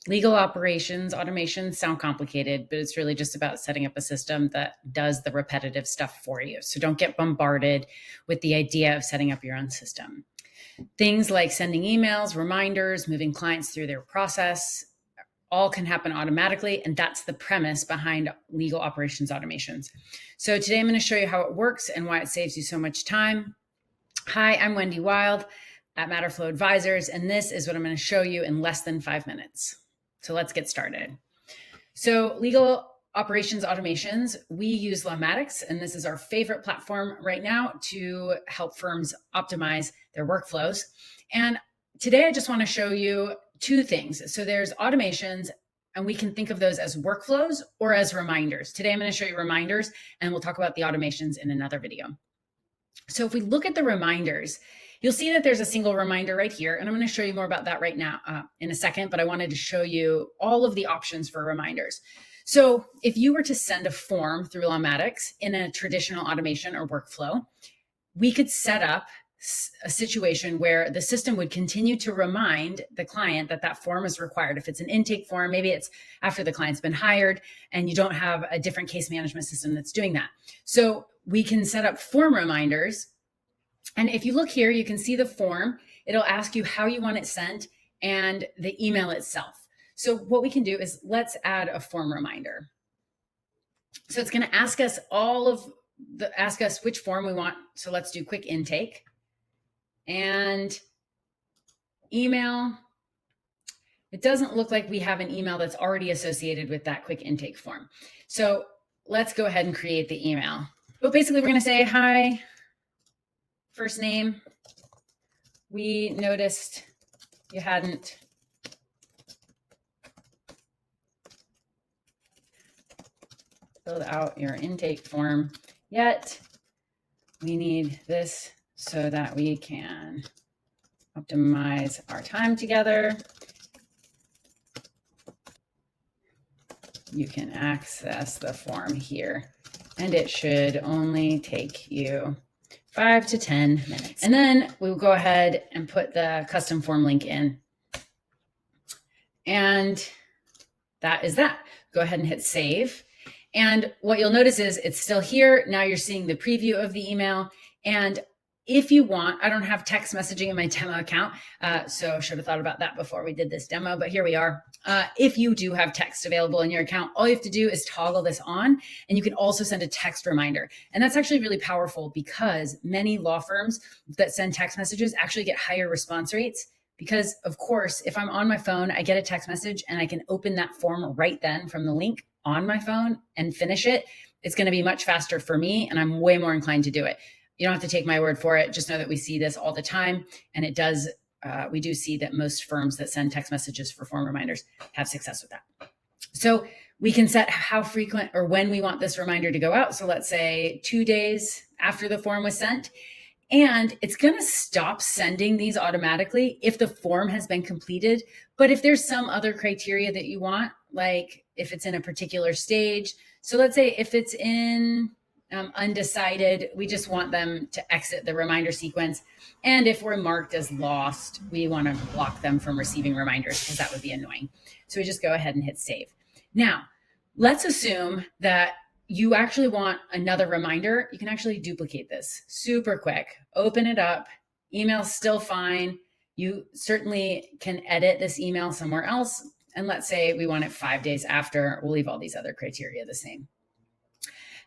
Legal operations automations sound complicated, but it's really just about setting up a system that does the repetitive stuff for you. So don't get bombarded with the idea of setting up your own system. Things like sending emails, reminders, moving clients through their process, all can happen automatically. And that's the premise behind legal operations automations. So today I'm going to show you how it works and why it saves you so much time. Hi, I'm Wendy Wild at Matterflow Advisors, and this is what I'm going to show you in less than 5 minutes. So let's get started. So legal operations automations, we use Lawmatics, and this is our favorite platform right now to help firms optimize their workflows. And today I just want to show you two things. So there's automations, and we can think of those as workflows or as reminders. Today I'm going to show you reminders, and we'll talk about the automations in another video. So if we look at the reminders, you'll see that there's a single reminder right here, and I'm going to show you more about that right now in a second, but I wanted to show you all of the options for reminders. So if you were to send a form through Lawmatics in a traditional automation or workflow, we could set up a situation where the system would continue to remind the client that that form is required. If it's an intake form, maybe it's after the client's been hired and you don't have a different case management system that's doing that. So we can set up form reminders. And if you look here, you can see the form. It'll ask you how you want it sent and the email itself. So what we can do is let's add a form reminder. So it's going to ask us ask us which form we want. So let's do quick intake and email. It doesn't look like we have an email that's already associated with that quick intake form. So let's go ahead and create the email. But basically we're going to say, hi, first name, we noticed you hadn't filled out your intake form yet. We need this so that we can optimize our time together. You can access the form here, and it should only take you 5 to 10 minutes. And then we'll go ahead and put the custom form link in. And that is that. Go ahead and hit save. And what you'll notice is it's still here. Now you're seeing the preview of the email. And if you want, I don't have text messaging in my demo account, so should have thought about that before we did this demo, but here we are. If you do have text available in your account, all you have to do is toggle this on, and you can also send a text reminder. And that's actually really powerful because many law firms that send text messages actually get higher response rates because, of course, if I'm on my phone, I get a text message and I can open that form right then from the link on my phone and finish it. It's going to be much faster for me, and I'm way more inclined to do it. You don't have to take my word for it. Just know that we see this all the time. And it does, we do see that most firms that send text messages for form reminders have success with that. So we can set how frequent or when we want this reminder to go out. So let's say 2 days after the form was sent. And it's going to stop sending these automatically if the form has been completed. But if there's some other criteria that you want, like if it's in a particular stage. So let's say if it's in undecided, we just want them to exit the reminder sequence. And if we're marked as lost, we want to block them from receiving reminders because that would be annoying. So we just go ahead and hit save. Now, let's assume that you actually want another reminder. You can actually duplicate this super quick. Open it up. Email's still fine. You certainly can edit this email somewhere else. And let's say we want it 5 days after. We'll leave all these other criteria the same.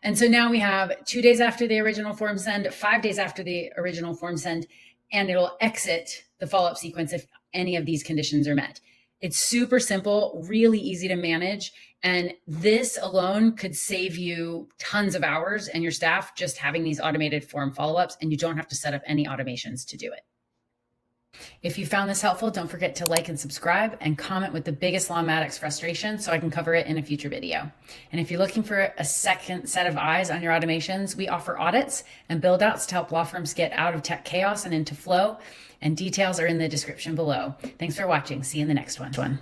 And so now we have 2 days after the original form send, 5 days after the original form send, and it'll exit the follow-up sequence if any of these conditions are met. It's super simple, really easy to manage. And this alone could save you tons of hours and your staff just having these automated form follow-ups, and you don't have to set up any automations to do it. If you found this helpful, don't forget to like and subscribe and comment with the biggest Lawmatics frustration so I can cover it in a future video. And if you're looking for a second set of eyes on your automations, we offer audits and build outs to help law firms get out of tech chaos and into flow. And details are in the description below. Thanks for watching. See you in the next one.